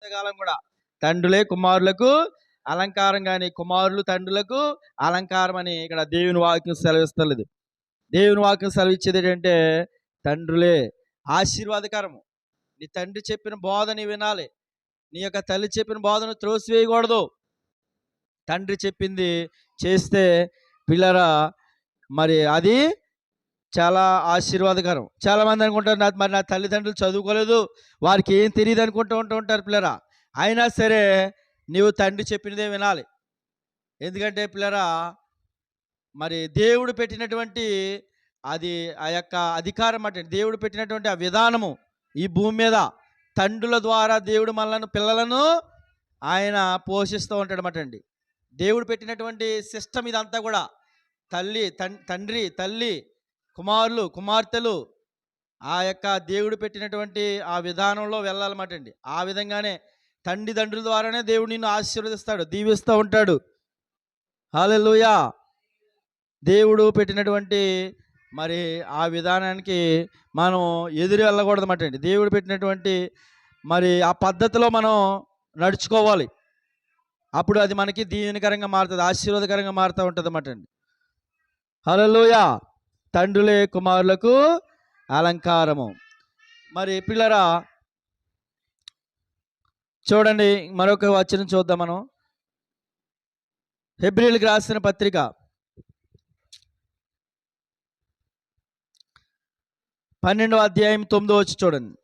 జీవితకాలం కూడా తండ్రులే కుమారులకు అలంకారం, కానీ కుమారులు తండ్రులకు అలంకారం అని ఇక్కడ దేవుని వాక్యం సెలవిస్తలేదు. దేవుని వాక్యం సెలవిచ్చేది ఏంటంటే తండ్రులే ఆశీర్వాదకరము. నీ తండ్రి చెప్పిన బోధని వినాలి. నీ యొక్క తల్లి చెప్పిన బోధను త్రోసివేయకూడదు. తండ్రి చెప్పింది చేస్తే పిల్లరా మరి అది చాలా ఆశీర్వాదకరం. చాలామంది అనుకుంటారు మరి నా తల్లిదండ్రులు చదువుకోలేదు, వారికి ఏం తెలియదు అనుకుంటూ ఉంటారు పిల్లరా. అయినా సరే నీవు తండ్రి చెప్పినదే వినాలి. ఎందుకంటే పిల్లరా మరి దేవుడు పెట్టినటువంటి అది ఆ యొక్క అధికారం అంటే దేవుడు పెట్టినటువంటి ఆ విధానము ఈ భూమి మీద తండ్రుల ద్వారా దేవుడు మనలను పిల్లలను ఆయన పోషిస్తూ ఉంటాడు అన్నమాట అండి. దేవుడు పెట్టినటువంటి సిస్టమ్ ఇదంతా కూడా తండ్రి తల్లి కుమారులు కుమార్తెలు ఆ యొక్క దేవుడు పెట్టినటువంటి ఆ విధానంలో వెళ్ళాలన్నమాట అండి. ఆ విధంగానే తండ్రుల ద్వారానే దేవుడు నిన్ను ఆశీర్వదిస్తాడు, దీవిస్తూ ఉంటాడు. హల్లెలూయా. దేవుడు పెట్టినటువంటి మరి ఆ విధానానికి మనం ఎదురు వెళ్ళకూడదు అన్నమాట అండి. దేవుడు పెట్టినటువంటి మరి ఆ పద్ధతిలో మనం నడుచుకోవాలి. అప్పుడు అది మనకి దీవెనకరంగా మారుతుంది, ఆశీర్వాదకరంగా మారుతూ ఉంటుంది అన్నమాట అండి. హల్లెలూయా. తండ్రులే కుమారులకు అలంకారము. మరి పిల్లరా చూడండి, మరొక వచనం చూద్దాం మనం. హెబ్రీయులకు రాసిన పత్రిక 12వ అధ్యాయం 9వ వచనం చూడండి.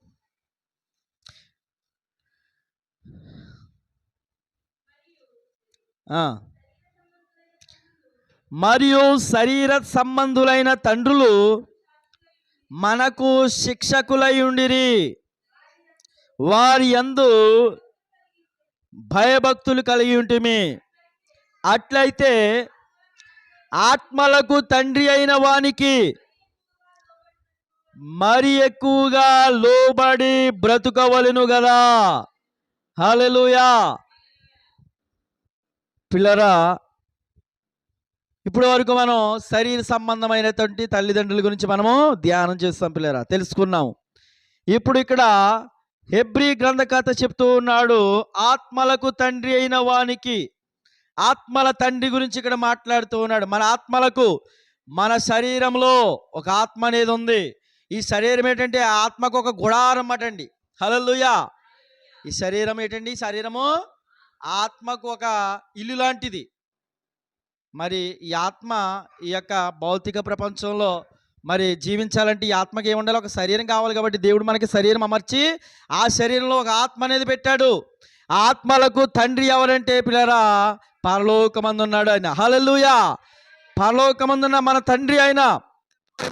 మరియు శరీర సంబంధులైన తండ్రులు మనకు శిక్షకులై ఉండిరి, వారి యందు భయభక్తులు కలిగి ఉంటిమి. అట్లయితే ఆత్మలకు తండ్రి అయిన వానికి మరి ఎక్కువగా లోబడి బ్రతుకవలెను కదా. హల్లెలూయా. పిల్లరా ఇప్పటి వరకు మనం శరీర సంబంధమైనటువంటి తల్లిదండ్రుల గురించి మనము ధ్యానం చేస్తాం పిల్లరా, తెలుసుకున్నాము. ఇప్పుడు ఇక్కడ హెబ్రీ గ్రంథకర్త చెప్తూ ఉన్నాడు, ఆత్మలకు తండ్రి అయిన వానికి. ఆత్మల తండ్రి గురించి ఇక్కడ మాట్లాడుతూ ఉన్నాడు. మన ఆత్మలకు, మన శరీరంలో ఒక ఆత్మ అనేది ఉంది. ఈ శరీరం ఏంటంటే ఆత్మకు ఒక గుడారం అన్నమాట అండి. హల్లెలూయా. ఈ శరీరం ఏంటండి? ఈ శరీరము ఆత్మకు ఒక ఇల్లు లాంటిది. మరి ఈ ఆత్మ ఈ యొక్క భౌతిక ప్రపంచంలో మరి జీవించాలంటే ఈ ఆత్మకి ఏముండాలి? ఒక శరీరం కావాలి. కాబట్టి దేవుడు మనకి శరీరం అమర్చి ఆ శరీరంలో ఒక ఆత్మ అనేది పెట్టాడు. ఆత్మలకు తండ్రి ఎవరంటే పిల్లరా పరలోకమందు ఉన్నాడు ఆయన. హల్లెలూయా. పరలోకమందున్న మన తండ్రి ఆయన.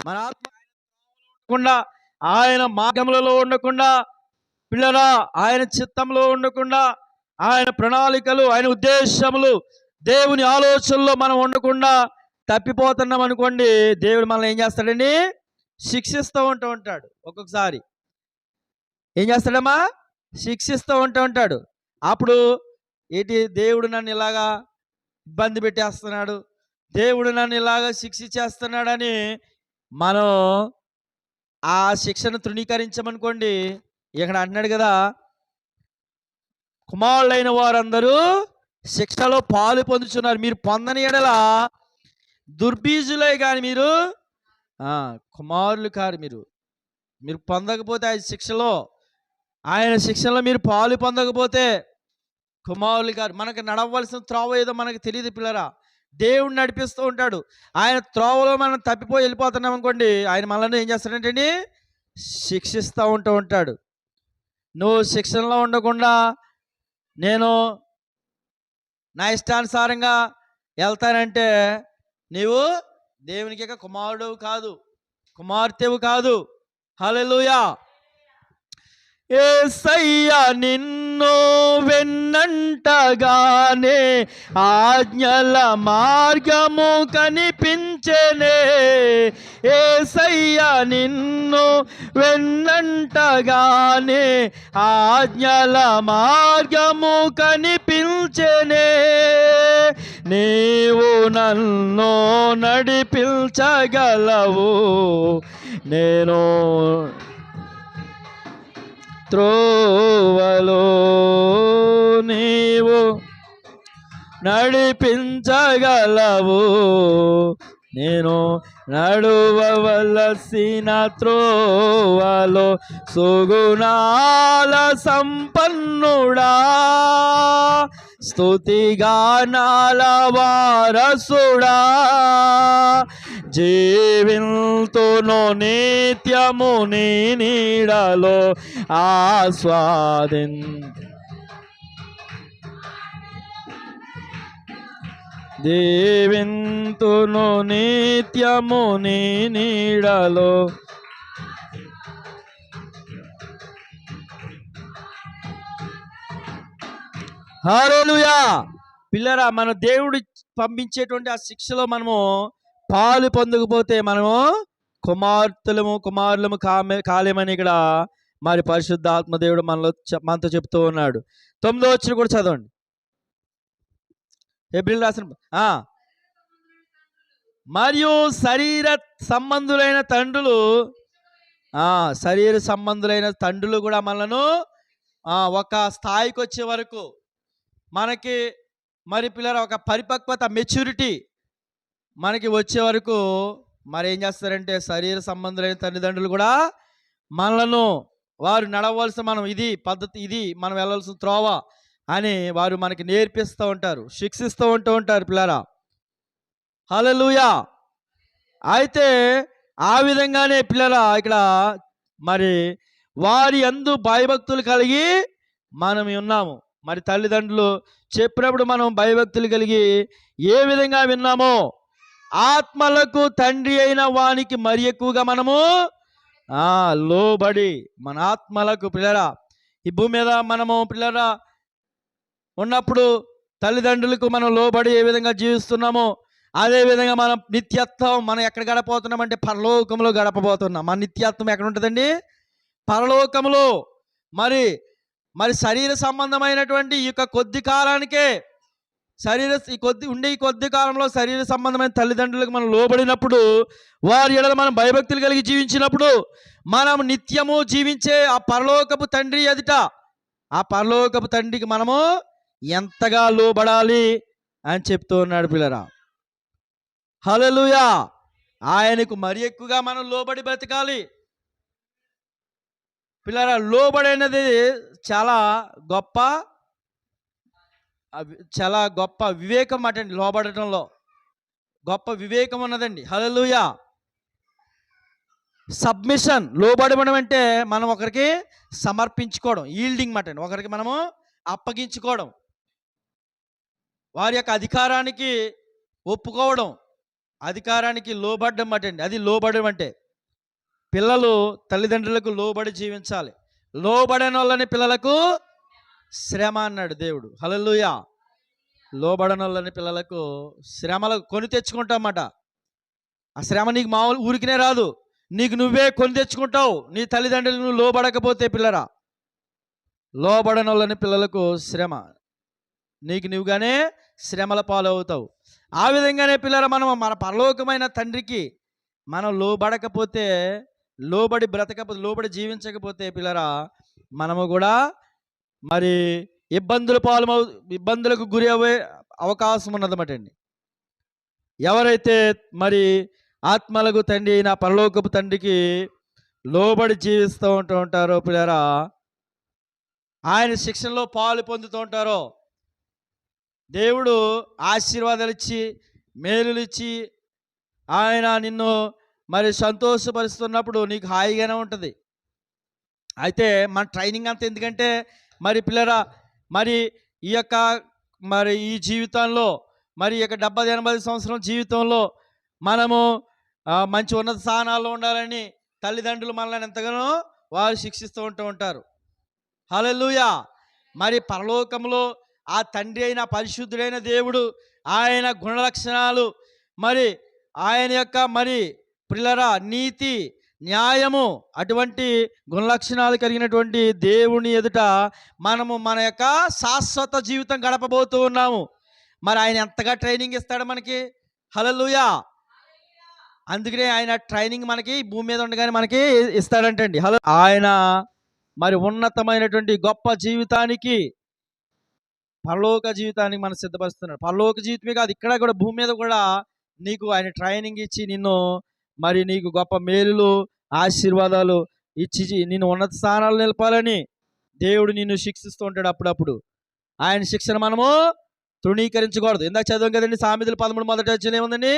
మన ఆత్మ ఉండకుండా, ఆయన మార్గములలో ఉండకుండా పిల్లరా, ఆయన చిత్తంలో ఉండకుండా, ఆయన ప్రణాళికలు, ఆయన ఉద్దేశములు, దేవుని ఆలోచనలో మనం ఉండకుండా తప్పిపోతున్నాం అనుకోండి, దేవుడు మనల్ని ఏం చేస్తాడండి? శిక్షిస్తూ ఉంటాడు. ఒక్కొక్కసారి ఏం చేస్తాడమ్మా? శిక్షిస్తూ ఉంటాడు. అప్పుడు ఏంటి? దేవుడు నన్ను ఇలాగా ఇబ్బంది పెట్టేస్తున్నాడు, దేవుడు నన్ను ఇలాగా శిక్షించేస్తున్నాడని మనం ఆ శిక్షను తృణీకరించమనుకోండి, ఇక్కడ అంటున్నాడు కదా, కుమారులైన వారందరూ శిక్షలో పాలు పొందుతున్నారు. మీరు పొందని ఎడల దుర్బీజులే కానీ మీరు కుమారులు కారు. మీరు పొందకపోతే ఆయన శిక్షలో మీరు పాలు పొందకపోతే కుమారులు కారు. మనకు నడవలసిన త్రోవ ఏదో మనకు తెలియదు పిల్లరా. దేవుడు నడిపిస్తూ ఉంటాడు. ఆయన త్రోవలో మనం తప్పిపోయి వెళ్ళిపోతున్నాం అనుకోండి, ఆయన మనల్ని ఏం చేస్తాడంటే శిక్షిస్తూ ఉంటాడు. నువ్వు శిక్షణలో ఉండకుండా నేను నా ఇష్టానుసారంగా వెళ్తానంటే నీవు దేవునికి కుమారుడు కాదు, కుమార్తెవు కాదు. హల్లెలూయా. యేసయ్యా నిన్ను వెన్నంటగానే ఆజ్ఞల మార్గము కనిపించెనే. యేసయ్యా నిన్ను వెన్నంటగానే ఆజ్ఞల మార్గము కనిపించెనే. నీవు నన్ను నడిపించగలవు, నేను త్రోవలో నీవు నడిపించగలవు, నేను నడువవలసిన త్రోవలో సుగుణాల సంపన్నుడా, స్తుతిగానాల వారసుడా, జీవింతును నిత్యము నీ నీడలో దేవింతును నిత్యము నీ నీడలో. హల్లెలూయా. పిల్లరా, మన దేవుడు పంపించేటువంటి ఆ శిక్షలో మనము పాలు పొందకపోతే మనము కుమారులము కాలేమని ఇక్కడ మరి పరిశుద్ధాత్మ దేవుడు మనతో చెప్తూ ఉన్నాడు. 9వ వచనం కూడా చదవండి. హెబ్రీయులకు రాసిన మరియు శరీర సంబంధులైన తండ్రులు కూడా మనను ఒక స్థాయికి వచ్చే వరకు మనకి మరి పిల్లల ఒక పరిపక్వత మెచ్యూరిటీ మనకి వచ్చే వరకు మరి ఏం చేస్తారంటే శరీర సంబంధులైన తల్లిదండ్రులు కూడా మనలను వారు నడవలసిన మనం ఇది పద్ధతి, ఇది మనం వెళ్ళవలసిన త్రోవ అని వారు మనకి నేర్పిస్తూ ఉంటారు, శిక్షిస్తూ ఉంటారు పిల్లరా. హల్లెలూయా. అయితే ఆ విధంగానే పిల్లరా ఇక్కడ మరి వారి యందు భయభక్తులు కలిగి మనం ఉన్నాము. మరి తల్లిదండ్రులు చెప్పినప్పుడు మనం భయభక్తులు కలిగి ఏ విధంగా విన్నామో ఆత్మలకు తండ్రి అయిన వానికి మరి ఎక్కువగా మనము లోబడి మన ఆత్మలకు పిల్లరా ఈ భూమి మీద మనము పిల్లరా ఉన్నప్పుడు తల్లిదండ్రులకు మనం లోబడి ఏ విధంగా జీవిస్తున్నామో అదే విధంగా మనం నిత్యత్వం మనం ఎక్కడ గడపబోతున్నామంటే పరలోకంలో గడపబోతున్నాం. మన నిత్యత్వం ఎక్కడ ఉంటుందండి? పరలోకంలో. మరి మరి శరీర సంబంధమైనటువంటి ఈ యొక్క కొద్ది కాలానికే ఈ కొద్ది కాలంలో శరీర సంబంధమైన తల్లిదండ్రులకు మనం లోబడినప్పుడు వారి ఎడల మనం భయభక్తులు కలిగి జీవించినప్పుడు మనం నిత్యము జీవించే ఆ పరలోకపు తండ్రి ఎదుట ఆ పరలోకపు తండ్రికి మనము ఎంతగా లోబడాలి అని చెప్తూ ఉన్నాడు పిల్లరా. హల్లెలూయా. ఆయనకు మరి ఎక్కువగా మనం లోబడి బ్రతకాలి పిల్లరా. లోబడైనది చాలా గొప్ప వివేకం అటండి. లోబడటంలో గొప్ప వివేకం ఉన్నదండి. హల్లెలూయా. సబ్మిషన్, లోబడడం అంటే మనం ఒకరికి సమర్పించుకోవడం, ఈల్డింగ్ అటండి, ఒకరికి మనము అప్పగించుకోవడం, వారి యొక్క అధికారానికి ఒప్పుకోవడం, అధికారానికి లోబడ్డం అటండి. అది లోబడడం అంటే. పిల్లలు తల్లిదండ్రులకు లోబడి జీవించాలి. లోబడని వాళ్ళని పిల్లలకు శ్రమ అన్నాడు దేవుడు. హల్లెలూయా. లోబడని వాళ్ళని పిల్లలకు శ్రమలు కొని తెచ్చుకుంటామట. ఆ శ్రమ నీకు మామూలు ఊరికినే రాదు, నీకు నువ్వే కొని తెచ్చుకుంటావు. నీ తల్లిదండ్రులు నువ్వు లోబడకపోతే పిల్లరా, లోబడని వాళ్ళని పిల్లలకు శ్రమ, నీకు నువ్వుగానే శ్రమల పాలు అవుతావు. ఆ విధంగానే పిల్లరా మనం మన పరలోకమైన తండ్రికి మనం లోబడకపోతే, లోబడి జీవించకపోతే పిల్లరా మనము కూడా మరి ఇబ్బందులకు గురి అయ్యే అవకాశం ఉన్నదన్నమాటండి. ఎవరైతే మరి ఆత్మలకు తండ్రి అయిన పరలోకపు తండ్రికి లోబడి జీవిస్తూ ఉంటారో పిల్లరా, ఆయన శిక్షణలో పాలు పొందుతూ ఉంటారో, దేవుడు ఆశీర్వాదాలు ఇచ్చి మేలులు ఇచ్చి ఆయన నిన్ను మరి సంతోషపరుస్తున్నప్పుడు నీకు హాయిగానే ఉంటుంది. అయితే మన ట్రైనింగ్ అంతా ఎందుకంటే మరి పిల్లరా మరి ఈ యొక్క మరి ఈ జీవితంలో మరి ఈ యొక్క 70-80 సంవత్సరం జీవితంలో మనము మంచి ఉన్నత స్థానాల్లో ఉండాలని తల్లిదండ్రులు మనల్ని ఎంతగానో వారు శిక్షిస్తూ ఉంటారు. హల్లెలూయా. మరి పరలోకంలో ఆ తండ్రి అయిన పరిశుద్ధుడైన దేవుడు ఆయన గుణలక్షణాలు మరి ఆయన యొక్క మరి పిల్లరా నీతి న్యాయము అటువంటి గుణలక్షణాలు కలిగినటువంటి దేవుని ఎదుట మనము మన యొక్క శాశ్వత జీవితం గడపబోతూ ఉన్నాము. మరి ఆయన ఎంతగా ట్రైనింగ్ ఇస్తాడు మనకి. హల్లెలూయా. అందుకనే ఆయన ట్రైనింగ్ మనకి భూమి మీద ఉండగానే మనకి ఇస్తాడంటండి. ఆయన మరి ఉన్నతమైనటువంటి గొప్ప జీవితానికి, పరలోక జీవితానికి మనం సిద్ధపరుస్తున్నాడు. పరలోక జీవితమే కాదు, ఇక్కడ కూడా భూమి మీద కూడా నీకు ఆయన ట్రైనింగ్ ఇచ్చి నిన్ను మరి నీకు గొప్ప మేలులు, ఆశీర్వాదాలు ఇచ్చి నిన్ను ఉన్నత స్థానాలు నిలపాలని దేవుడు నిన్ను శిక్షిస్తూ ఉంటాడు. అప్పుడప్పుడు ఆయన శిక్షణ మనము తృణీకరించకూడదు. ఇందాక చదవం కదండి, సామెతలు 13 మొదటి వచనం ఏముందండి?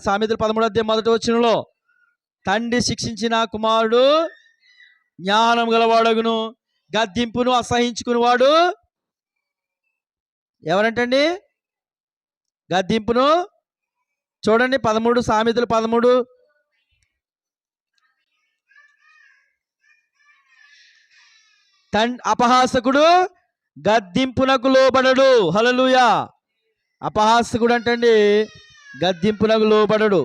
సామెతలు 13 అధ్యాయం మొదటి వచనంలో, తండ్రి శిక్షించిన కుమారుడు జ్ఞానం గలవాడగును, గద్దింపును అసహించుకునేవాడు ఎవరంటండి? గద్దింపును చూడండి 13, సామెతలు 13. అపహాసకుడు గద్దింపునకు లోబడడు. హల్లెలూయా. అపహాసకుడు అంటండి గద్దింపునకు లోబడడు.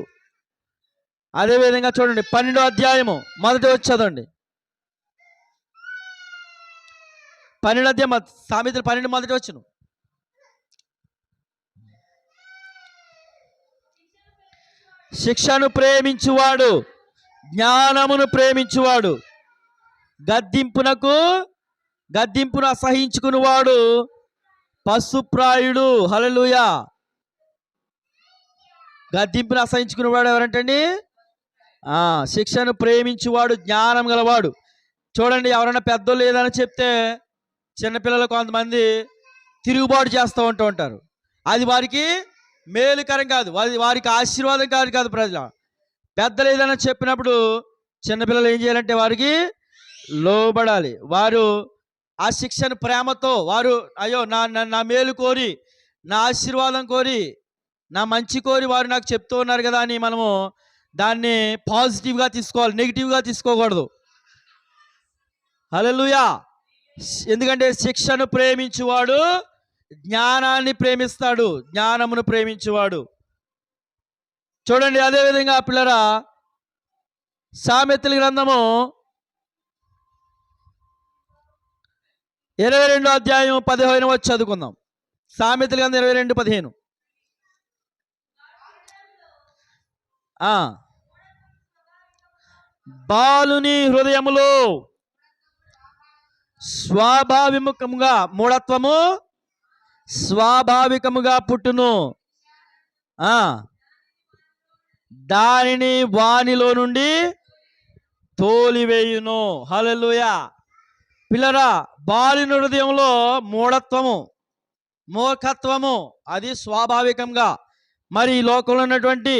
అదేవిధంగా చూడండి 12వ అధ్యాయము మొదటి వచ్చి చదవండి. 12వ అధ్యాయం సామెతలు 12 మొదటి వచ్చును. శిక్షను ప్రేమించువాడు జ్ఞానమును ప్రేమించువాడు, గద్దింపును అసహించుకునేవాడు పశుప్రాయుడు. హల్లెలూయా. గద్దింపును అసహించుకునేవాడు ఎవరంటండి? శిక్షను ప్రేమించువాడు జ్ఞానం గలవాడు. చూడండి, ఎవరైనా పెద్దోళ్ళు ఏదైనా చెప్తే చిన్నపిల్లలు కొంతమంది తిరుగుబాటు చేస్తూ ఉంటారు. అది వారికి మేలుకరం కాదు, వారికి ఆశీర్వాదం కాదు. ప్రజలు పెద్దలు ఏదైనా చెప్పినప్పుడు చిన్నపిల్లలు ఏం చేయాలంటే వారికి లోబడాలి. వారు ఆ శిక్షను ప్రేమతో, వారు అయ్యో నా మేలు కోరి, నా ఆశీర్వాదం కోరి, నా మంచి కోరి వారు నాకు చెప్తూ ఉన్నారు కదా అని మనము దాన్ని పాజిటివ్గా తీసుకోవాలి, నెగిటివ్గా తీసుకోకూడదు. హల్లెలూయా. ఎందుకంటే శిక్షను ప్రేమించువాడు జ్ఞానాన్ని ప్రేమిస్తాడు, జ్ఞానమును ప్రేమించువాడు. చూడండి, అదేవిధంగా పిల్లరా సామెతల గ్రంథము 22వ అధ్యాయం 15 వచ్చి చదువుకుందాం. సామెతల గ్రంథం 22:15. బాలుని హృదయములో స్వాభావికముగా పుట్టును, దానిని వానిలో నుండి తోలివేయును. హల్లెలూయా. పిల్లరా, బాలుని హృదయంలో మూర్ఖత్వము అది స్వాభావికంగా, మరి ఈ లోకంలో ఉన్నటువంటి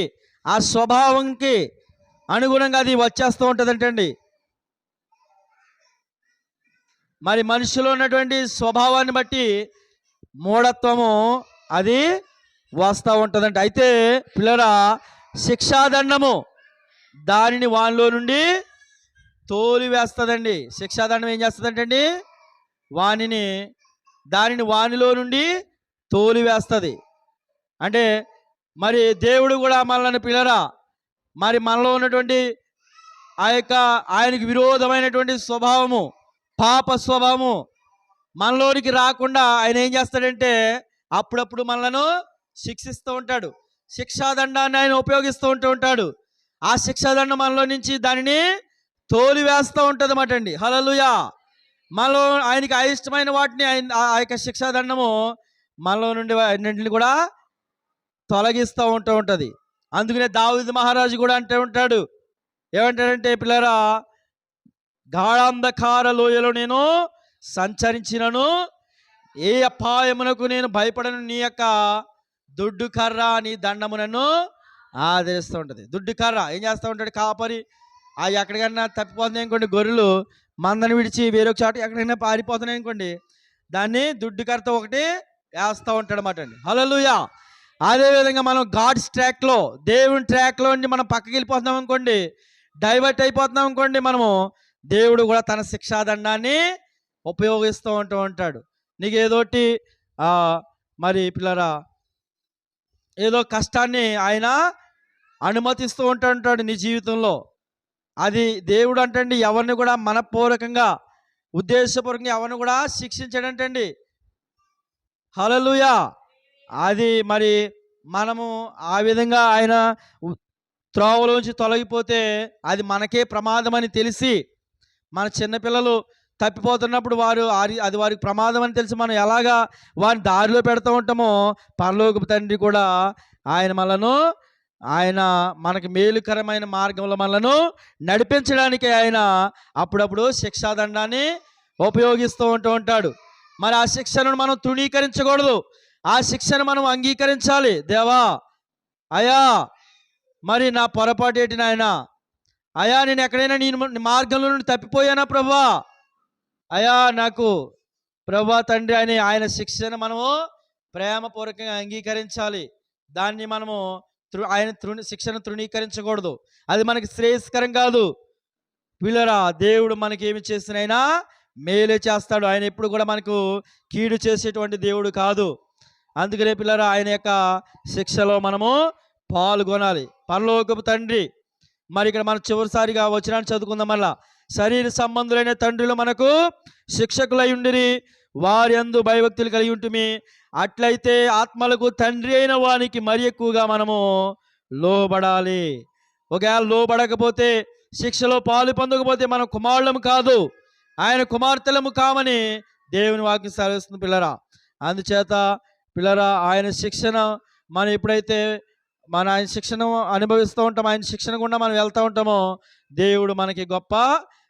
ఆ స్వభావంకి అనుగుణంగా అది వచ్చేస్తూ ఉంటుందంటండి. మరి మనిషిలో ఉన్నటువంటి స్వభావాన్ని బట్టి మూఢత్వము అది వస్తూ ఉంటుందంట. అయితే పిల్లరా, శిక్షాదండము దానిని వానిలో నుండి తోలివేస్తుందండి. శిక్షాదండం ఏం చేస్తుందంటండి? దానిని వానిలో నుండి తోలివేస్తుంది. అంటే మరి దేవుడు కూడా మనల్ని పిల్లరా, మరి మనలో ఉన్నటువంటి ఆయనకి విరోధమైనటువంటి స్వభావము, పాప స్వభావము మనలోనికి రాకుండా ఆయన ఏం చేస్తాడంటే అప్పుడప్పుడు మనలను శిక్షిస్తూ ఉంటాడు. శిక్షాదండాన్ని ఆయన ఉపయోగిస్తూ ఉంటాడు. ఆ శిక్షాదండం మనలో నుంచి దానిని తోలివేస్తూ ఉంటుంది అన్నమాట అండి. హల్లెలూయా. మనలో ఆయనకి అయిష్టమైన వాటిని ఆ యొక్క శిక్షాదండము మనలో నుండి అన్నింటిని కూడా తొలగిస్తూ ఉంటుంది. అందుకనే దావీదు మహారాజు కూడా అంటూ ఉంటాడు, ఏమంటాడంటే పిల్లరా, గాఢాంధకార లోయలో నేను సంచరించినను ఏ అపాయమునకు నేను భయపడను, నీ యొక్క దుడ్డు కర్ర నీ దండము నన్ను ఆదరిస్తూ ఉంటుంది. దుడ్డు కర్ర ఏం చేస్తూ ఉంటాడు? కాపరి ఎక్కడికైనా తప్పిపోతున్నాయి అనుకోండి, గొర్రెలు మందని విడిచి వేరొక చోట ఎక్కడైనా పారిపోతున్నాయి అనుకోండి, దాన్ని దుడ్డు కర్రతో ఒకటి వేస్తూ ఉంటాడు అన్నమాట అండి. హల్లెలూయా. అదేవిధంగా మనం గాడ్స్ ట్రాక్లో, దేవుని ట్రాక్లో నుండి మనం పక్కకి వెళ్ళిపోతున్నాం అనుకోండి, డైవర్ట్ అయిపోతున్నాం అనుకోండి, మనము దేవుడు కూడా తన శిక్షాదండాన్ని ఉపయోగిస్తూ ఉంటాడు. నీకు ఏదోటి మరి పిల్లరా, ఏదో కష్టాన్ని ఆయన అనుమతిస్తూ ఉంటాడు నీ జీవితంలో. అది దేవుడు అంటండి ఎవరిని కూడా మనపూర్వకంగా, ఉద్దేశపూర్వకంగా ఎవరిని కూడా శిక్షించడంటండి. హల్లెలూయా. అది మరి మనము ఆ విధంగా ఆయన త్రోవలోంచి తొలగిపోతే అది మనకే ప్రమాదం అని తెలిసి మన చిన్నపిల్లలు తప్పిపోతున్నప్పుడు అది వారికి ప్రమాదం అని తెలిసి మనం ఎలాగా వారిని దారిలో పెడుతూ ఉంటామో, పరలోకపు తండ్రి కూడా ఆయన మనకి మేలుకరమైన మార్గంలో మనలను నడిపించడానికి ఆయన అప్పుడప్పుడు శిక్షాదండాన్ని ఉపయోగిస్తూ ఉంటాడు. మరి ఆ శిక్షను మనం తృణీకరించకూడదు. ఆ శిక్షను మనం అంగీకరించాలి. దేవా, అయా మరి నా పొరపాటు ఏంటి నాయనా, అయా నేను ఎక్కడైనా నీ మార్గంలో నుండి తప్పిపోయానా ప్రభువా, అయా నాకు ప్రభువా తండ్రి అని ఆయన శిక్షను మనము ప్రేమపూర్వకంగా అంగీకరించాలి. దాన్ని మనము శిక్షను తృణీకరించకూడదు. అది మనకి శ్రేయస్కరం కాదు. పిల్లరా, దేవుడు మనకి ఏమి చేసినైనా మేలే చేస్తాడు. ఆయన ఎప్పుడు కూడా మనకు కీడు చేసేటువంటి దేవుడు కాదు. అందుకనే పిల్లరా, ఆయన యొక్క శిక్షలో మనము పాల్గొనాలి. పరలోకపు తండ్రి, మరి ఇక్కడ మనం చివరిసారిగా వచనాన్ని చదువుకుందాం. మళ్ళా, శరీర సంబంధులైన తండ్రులు మనకు శిక్షకులై ఉండిరి, వారి యందు భయభక్తులు కలిగి ఉంటుమి. అట్లయితే ఆత్మలకు తండ్రి అయిన వానికి మరి ఎక్కువగా మనము లోబడాలి. ఒకవేళ లోబడకపోతే, శిక్షలో పాలు పొందకపోతే మనం కుమారులము కాదు, ఆయన కుమార్తెలము కామని దేవుని వాక్యం సెలవిస్తుంది పిల్లరా. అందుచేత పిల్లరా, ఆయన శిక్షణ మనం ఎప్పుడైతే ఆయన శిక్షణ అనుభవిస్తూ ఉంటామో, ఆయన శిక్షణ గుండా మనం వెళ్తూ ఉంటామో, దేవుడు మనకి గొప్ప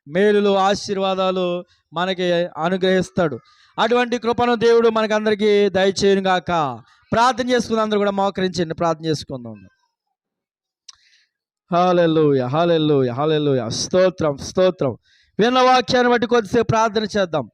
మేలులు ఆశీర్వాదాలు మనకి అనుగ్రహిస్తాడు. అటువంటి కృపను దేవుడు మనకందరికీ దయచేయును గాక. ప్రార్థన చేసుకుందాం. అందరూ కూడా మోకరించండి, ప్రార్థన చేసుకుందాం. హల్లెలూయా, హల్లెలూయా, హల్లెలూయా. స్తోత్రం, స్తోత్రం. విన్న వాక్యాన్ని బట్టి కొద్దిసేపు ప్రార్థన చేద్దాం.